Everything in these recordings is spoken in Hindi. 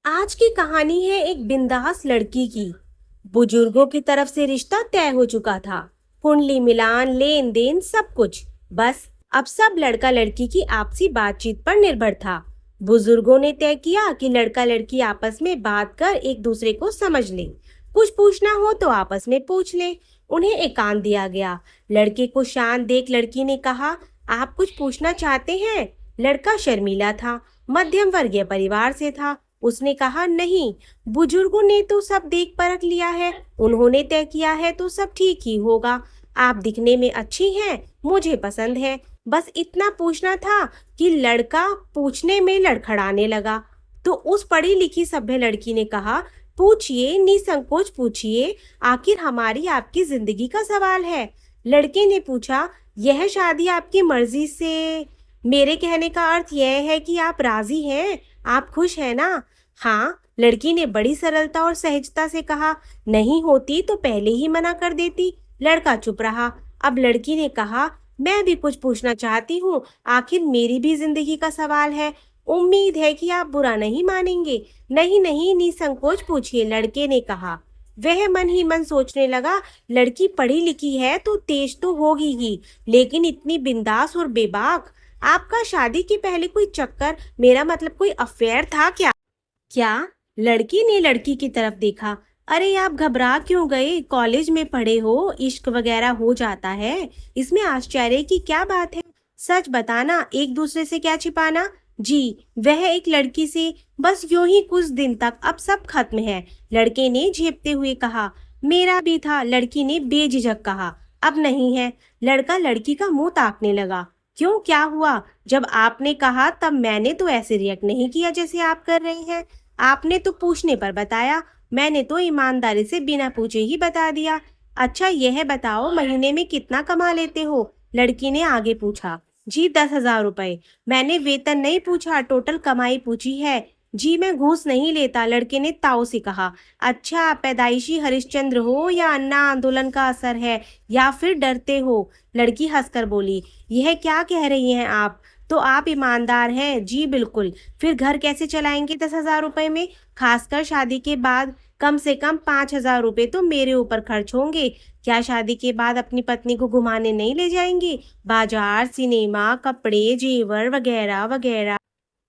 आज की कहानी है एक बिंदास लड़की की। बुजुर्गों की तरफ से रिश्ता तय हो चुका था। कुंडली मिलान, लेन देन, सब कुछ। बस अब सब लड़का लड़की की आपसी बातचीत पर निर्भर था। बुजुर्गों ने तय किया कि लड़का लड़की आपस में बात कर एक दूसरे को समझ ले। कुछ पूछना हो तो आपस में पूछ ले। उन्हें एकांत दिया गया। लड़के को शांत देख लड़की ने कहा, आप कुछ पूछना चाहते हैं? लड़का शर्मीला था, मध्यम वर्गीय परिवार से था। उसने कहा, नहीं, बुजुर्गों ने तो सब देख परख लिया है, उन्होंने तय किया है तो सब ठीक ही होगा। आप दिखने में अच्छी हैं, मुझे पसंद है। बस इतना पूछना था कि लड़का पूछने में लड़खड़ाने लगा। तो उस पढ़ी लिखी सभ्य लड़की ने कहा, पूछिए, निसंकोच पूछिए, आखिर हमारी आपकी जिंदगी का सवाल है। लड़के ने पूछा, यह शादी आपकी मर्जी से? मेरे कहने का अर्थ यह है कि आप राजी हैं, आप खुश हैं ना? हाँ, लड़की ने बड़ी सरलता और सहजता से कहा। नहीं होती तो पहले ही मना कर देती। लड़का चुप रहा। अब लड़की ने कहा, मैं भी कुछ पूछना चाहती हूँ, आखिर मेरी भी जिंदगी का सवाल है। उम्मीद है कि आप बुरा नहीं मानेंगे। नहीं नहीं, निसंकोच पूछिए, लड़के ने कहा। वह मन ही मन सोचने लगा, लड़की पढ़ी लिखी है तो तेज तो होगी ही, लेकिन इतनी बिंदास और बेबाक। आपका शादी के पहले कोई चक्कर, मेरा मतलब कोई अफेयर था क्या? क्या? लड़की ने लड़की की तरफ देखा। अरे आप घबरा क्यों गए? कॉलेज में पढ़े हो, इश्क वगैरह हो जाता है, इसमें आश्चर्य की क्या बात है? सच बताना, एक दूसरे से क्या छिपाना? जी, वह एक लड़की से, बस यूं ही कुछ दिन तक, अब सब खत्म है। लड़के ने झेपते हुए कहा। मेरा भी था, लड़की ने बेझिझक कहा। अब नहीं है। लड़का लड़की का मुंह ताकने लगा। क्यों, क्या हुआ? जब आपने कहा तब मैंने तो ऐसे रिएक्ट नहीं किया जैसे आप कर रहे हैं। आपने तो पूछने पर बताया, मैंने तो ईमानदारी से बिना पूछे ही बता दिया। अच्छा यह बताओ, महीने में कितना कमा लेते हो? लड़की ने आगे पूछा। जी 10,000 रुपए। मैंने वेतन नहीं पूछा, टोटल कमाई पूछी है। जी मैं घूस नहीं लेता, लड़के ने ताऊ से कहा। अच्छा, पैदाइशी हरिश्चंद्र हो या अन्ना आंदोलन का असर है, या फिर डरते हो? लड़की हंसकर बोली। यह क्या कह रही हैं आप? तो आप ईमानदार हैं? जी बिल्कुल। फिर घर कैसे चलाएंगे 10,000 रुपए में? खासकर शादी के बाद कम से कम 5,000 रुपए तो मेरे ऊपर खर्च होंगे। क्या शादी के बाद अपनी पत्नी को घुमाने नहीं ले जाएंगे? बाजार, सिनेमा, कपड़े, जेवर वगैरह वगैरह।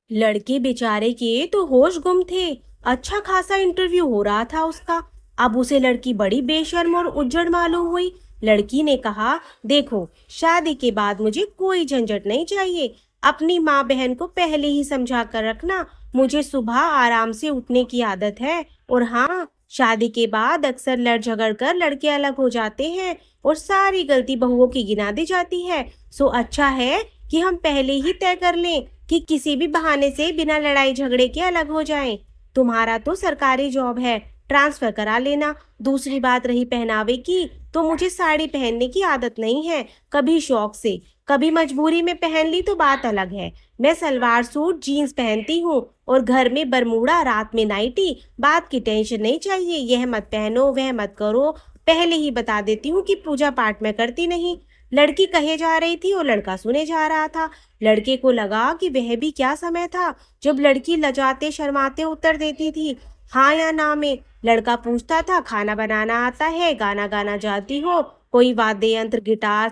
लड़के बेचारे के तो होश गुम थे। अच्छा खासा इंटरव्यू हो रहा था उसका। अब उसे लड़की बड़ी बेशर्म और उज्जड़ मालूम हुई। लड़की ने कहा, देखो, शादी के बाद मुझे कोई झंझट नहीं चाहिए। अपनी माँ बहन को पहले ही समझा कर रखना, मुझे सुबह आराम से उठने की आदत है। और हाँ, शादी के बाद अक्सर लड़ झगड़ कर लड़के अलग हो जाते हैं और सारी गलती बहुओं की गिना दी जाती है। सो अच्छा है कि हम पहले ही तय कर लें कि किसी भी बहाने से बिना लड़ाई झगड़े के अलग हो जाएं। तुम्हारा तो सरकारी जॉब है, ट्रांसफर करा लेना। दूसरी बात रही पहनावे की, तो मुझे साड़ी पहनने की आदत नहीं है। कभी शौक से, कभी मजबूरी में पहन ली तो बात अलग है। मैं सलवार सूट जीन्स पहनती हूँ और घर में बरमूडा, रात में नाइटी। बात की टेंशन नहीं चाहिए, यह मत पहनो, वह मत करो। पहले ही बता देती हूँ कि पूजा पाठ मैं करती नहीं। लड़की कहे जा रही थी और लड़का सुने जा रहा था। लड़के को लगा कि वह भी क्या समय था जब लड़की लजाते शर्माते उत्तर देती थी, हाँ या ना में। लड़का पूछता था, खाना बनाना आता है? गाना गाना जाती हो? कोई वाद्य यंत्र, गिटार,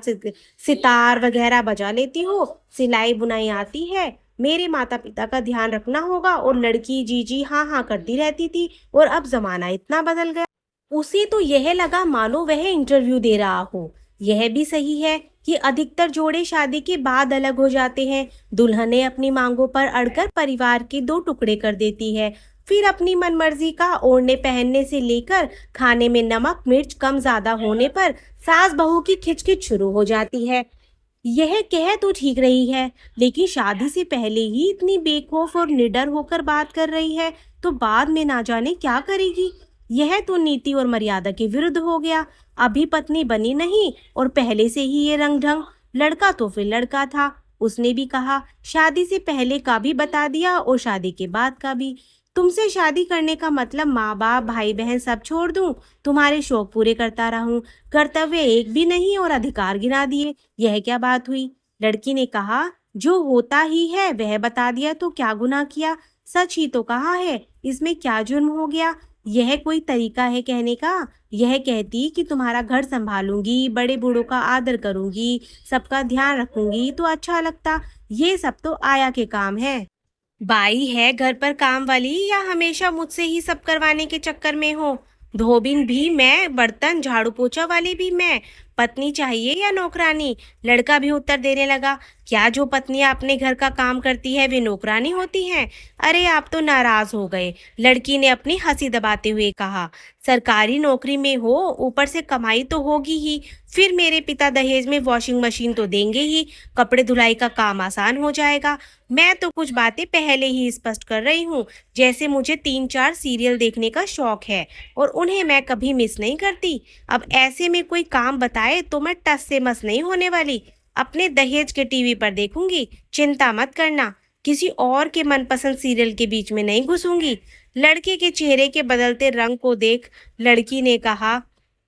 सितार वगैरह बजा लेती हो? सिलाई बुनाई आती है? मेरे माता पिता का ध्यान रखना होगा। और लड़की जी जी हाँ हाँ करती रहती थी। और अब जमाना इतना बदल गया, उसे तो यह लगा मानो वह इंटरव्यू दे रहा हो। यह भी सही है कि अधिकतर जोड़े शादी के बाद अलग हो जाते हैं। दुल्हनें अपनी मांगों पर अड़कर परिवार के दो टुकड़े कर देती है। फिर अपनी मनमर्जी का ओढ़ने पहनने से लेकर खाने में नमक मिर्च कम ज्यादा होने पर सास बहू की खिचखिच शुरू हो जाती है। यह कह तो ठीक रही है, लेकिन शादी से पहले ही इतनी बेखौफ और निडर होकर बात कर रही है, तो बाद में ना जाने क्या करेगी। यह तो नीति और मर्यादा के विरुद्ध हो गया। अभी पत्नी बनी नहीं और पहले से ही ये रंग ढंग। लड़का तो फिर लड़का था, उसने भी कहा, शादी से पहले का भी बता दिया और शादी के बाद का भी। तुमसे शादी करने का मतलब माँ बाप भाई बहन सब छोड़ दूं, तुम्हारे शौक पूरे करता रहूं, कर्तव्य एक भी नहीं और अधिकार गिना दिए? यह क्या बात हुई? लड़की ने कहा, जो होता ही है वह बता दिया तो क्या गुनाह किया? सच ही तो कहा है, इसमें क्या जुर्म हो गया? यह कोई तरीका है कहने का? यह कहती कि तुम्हारा घर संभालूंगी, बड़े बूढ़ों का आदर करूंगी, सबका ध्यान रखूंगी तो अच्छा लगता। ये सब तो आया के काम है। बाई है घर पर काम वाली, या हमेशा मुझसे ही सब करवाने के चक्कर में हो? धोबिन भी मैं, बर्तन झाड़ू पोछा वाली भी मैं। पत्नी चाहिए या नौकरानी? लड़का भी उत्तर देने लगा, क्या जो पत्नियां अपने घर का काम करती है वे नौकरानी होती हैं? अरे आप तो नाराज हो गए। लड़की ने अपनी हंसी दबाते हुए कहा, सरकारी नौकरी में हो, ऊपर से कमाई तो होगी ही, फिर मेरे पिता दहेज में वॉशिंग मशीन तो देंगे ही, कपड़े धुलाई का काम आसान हो जाएगा। मैं तो कुछ बातें पहले ही स्पष्ट कर रही हूँ, जैसे मुझे 3-4 सीरियल देखने का शौक है और उन्हें मैं कभी मिस नहीं करती। अब ऐसे में कोई काम बताए तो मैं टस से मस नहीं होने वाली। अपने दहेज के टीवी पर देखूंगी, चिंता मत करना। किसी और के मनपसंद सीरियल के बीच में नहीं घुसूंगी। लड़के के चेहरे के बदलते रंग को देख लड़की ने कहा,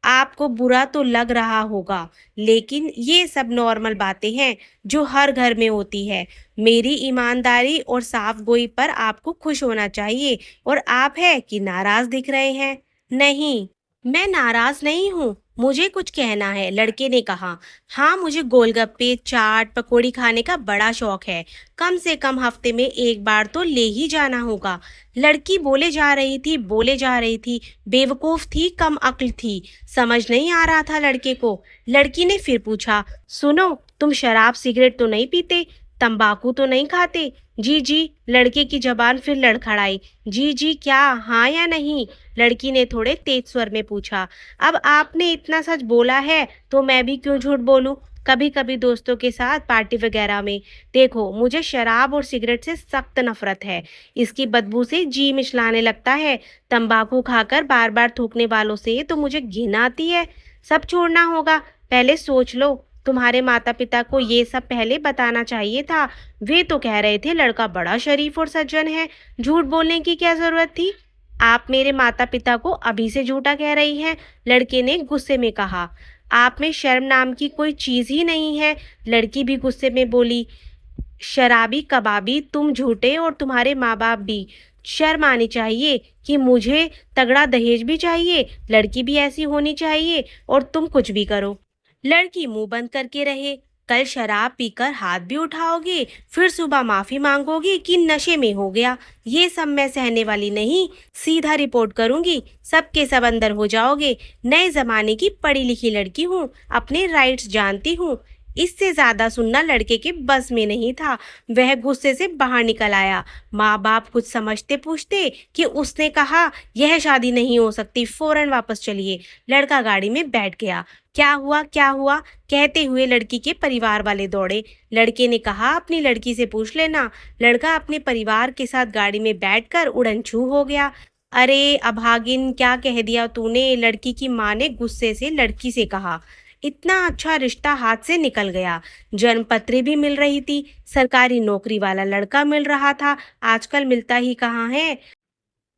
आपको बुरा तो लग रहा होगा, लेकिन ये सब नॉर्मल बातें हैं जो हर घर में होती है। मेरी ईमानदारी और साफ गोई पर आपको खुश होना चाहिए, और आप है कि नाराज दिख रहे हैं? नहीं, मैं नाराज नहीं हूँ, मुझे कुछ कहना है, लड़के ने कहा। हाँ, मुझे गोलगप्पे, चाट, पकौड़ी खाने का बड़ा शौक है। कम से कम हफ्ते में एक बार तो ले ही जाना होगा। लड़की बोले जा रही थी, बेवकूफ थी, कम अक्ल थी। समझ नहीं आ रहा था लड़के को। लड़की ने फिर पूछा, सुनो, तुम शराब सिगरेट तो नहीं पीते, तंबाकू तो नहीं खाते? जी जी, लड़के की जबान फिर लड़खड़ाई। जी जी क्या, हाँ या नहीं? लड़की ने थोड़े तेज स्वर में पूछा। अब आपने इतना सच बोला है तो मैं भी क्यों झूठ बोलूं? कभी कभी दोस्तों के साथ पार्टी वगैरह में। देखो, मुझे शराब और सिगरेट से सख्त नफरत है। इसकी बदबू से जी मिचलाने लगता है। तंबाकू खाकर बार बार थूकने वालों से तो मुझे घिन आती है। सब छोड़ना होगा, पहले सोच लो। तुम्हारे माता पिता को ये सब पहले बताना चाहिए था। वे तो कह रहे थे लड़का बड़ा शरीफ और सज्जन है, झूठ बोलने की क्या जरूरत थी? आप मेरे माता पिता को अभी से झूठा कह रही हैं, लड़के ने गुस्से में कहा। आप में शर्म नाम की कोई चीज ही नहीं है। लड़की भी गुस्से में बोली, शराबी कबाबी तुम झूठे, और तुम्हारे माँ बाप भी। शर्म आनी चाहिए कि मुझे तगड़ा दहेज भी चाहिए, लड़की भी ऐसी होनी चाहिए, और तुम कुछ भी करो। लड़की मुंह बंद करके रहे। कल शराब पीकर हाथ भी उठाओगे, फिर सुबह माफी मांगोगी कि नशे में हो गया। ये सब मैं सहने वाली नहीं, सीधा रिपोर्ट करूंगी, सबके सब अंदर हो जाओगे। नए जमाने की पढ़ी लिखी लड़की हूँ, अपने राइट्स जानती हूँ। इससे ज्यादा सुनना लड़के के बस में नहीं था। वह गुस्से से बाहर निकल आया। माँ बाप कुछ समझते पूछते कि उसने कहा यह शादी नहीं हो सकती, फौरन वापस चलिए। लड़का गाड़ी में बैठ गया। क्या हुआ क्या हुआ कहते हुए लड़की के परिवार वाले दौड़े। लड़के ने कहा, अपनी लड़की से पूछ लेना। लड़का अपने परिवार के साथ गाड़ी में बैठकर उड़न छू हो गया। अरे अभागिन, क्या कह दिया तूने? लड़की की माँ ने गुस्से से लड़की से कहा। इतना अच्छा रिश्ता हाथ से निकल गया। जन्मपत्री भी मिल रही थी, सरकारी नौकरी वाला लड़का मिल रहा था, आजकल मिलता ही कहाँ है।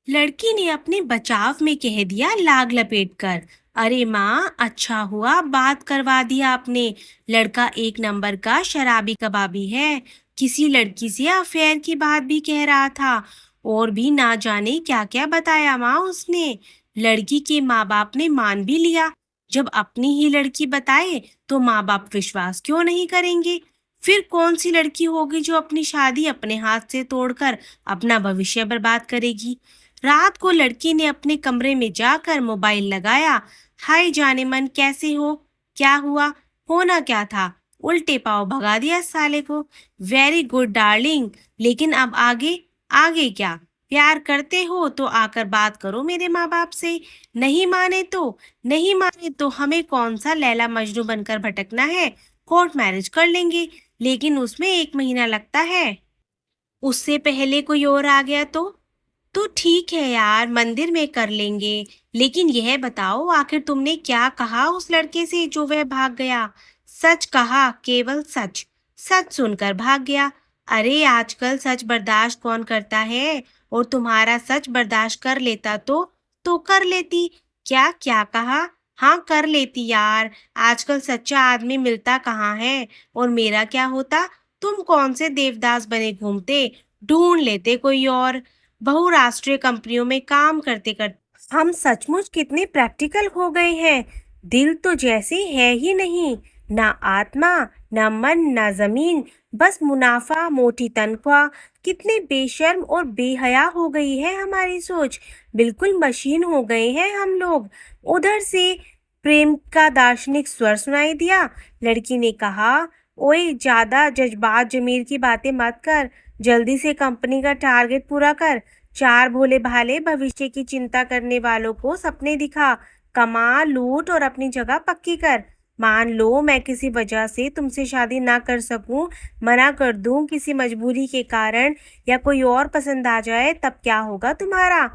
लड़की ने अपने बचाव में कह दिया लाग लपेट कर। अरे माँ, अच्छा हुआ बात करवा दिया आपने। लड़का एक नंबर का शराबी कबाबी है। किसी लड़की से अफेयर की बात भी कह रहा था, और भी ना जाने क्या क्या बताया माँ उसने। लड़की के माँ बाप ने मान भी लिया। जब अपनी ही लड़की बताए तो माँ बाप विश्वास क्यों नहीं करेंगे? फिर कौन सी लड़की होगी जो अपनी शादी अपने हाथ से तोड़कर अपना भविष्य बर्बाद करेगी? रात को लड़की ने अपने कमरे में जाकर मोबाइल लगाया। हाय जाने मन, कैसे हो? क्या हुआ? होना क्या था? उल्टे पांव भगा दिया साले को। वेरी गुड डार्लिंग, लेकिन अब आगे? आगे क्या? प्यार करते हो तो आकर बात करो मेरे माँ बाप से। नहीं माने तो हमें कौन सा लैला मजनू बनकर भटकना है? कोर्ट मैरिज कर लेंगे, लेकिन उसमें 1 महीना लगता है। उससे पहले कोई और आ गया तो ठीक है यार, मंदिर में कर लेंगे। लेकिन यह बताओ, आखिर तुमने क्या कहा उस लड़के से जो वह भाग गया? सच कहा, केवल सच। सच सुनकर भाग गया। अरे आजकल सच बर्दाश्त कौन करता है? और तुम्हारा सच बर्दाश्त कर लेता तो कर लेती। क्या क्या कहा? हाँ, कर लेती यार। आजकल सच्चा आदमी मिलता कहाँ है? और मेरा क्या होता? तुम कौन से देवदास बने घूमते? ढूंढ लेते कोई और। बहुराष्ट्रीय कंपनियों में काम करते करते हम सचमुच कितने प्रैक्टिकल हो गए हैं। दिल तो जैसे है ही नहीं, ना आत्मा, ना मन, ना जमीन, बस मुनाफा, मोटी तनख्वाह। कितने बेशर्म और बेहया हो गई है हमारी सोच। बिल्कुल मशीन हो गए हैं हम लोग। उधर से प्रेम का दार्शनिक स्वर सुनाई दिया। लड़की ने कहा, ओए ज्यादा जज्बात जमीर की बातें मत कर, जल्दी से कंपनी का टारगेट पूरा कर। चार भोले भाले भविष्य की चिंता करने वालों को सपने दिखा, कमा, लूट और अपनी जगह पक्की कर। मान लो मैं किसी वजह से तुमसे शादी ना कर सकूं, मना कर दूं किसी मजबूरी के कारण, या कोई और पसंद आ जाए, तब क्या होगा तुम्हारा?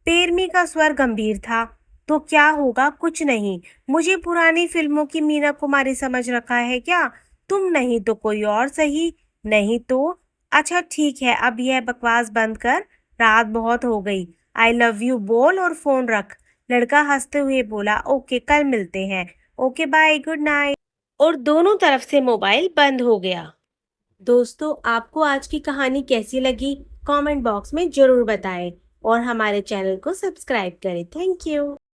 पेरमी का स्वर गंभीर था। तो क्या होगा? कुछ नहीं। मुझे पुरानी फिल्मों की मीना कुमारी समझ रखा है क्या? तुम नहीं तो कोई और सही। नहीं तो अच्छा ठीक है, अब यह बकवास बंद कर, रात बहुत हो गई। आई लव यू बोल और फोन रख। लड़का हंसते हुए बोला, ओके कल मिलते हैं। Okay bye, good night. और दोनों तरफ से मोबाइल बंद हो गया। दोस्तों, आपको आज की कहानी कैसी लगी? कमेंट बॉक्स में जरूर बताएं और हमारे चैनल को सब्सक्राइब करें। Thank you.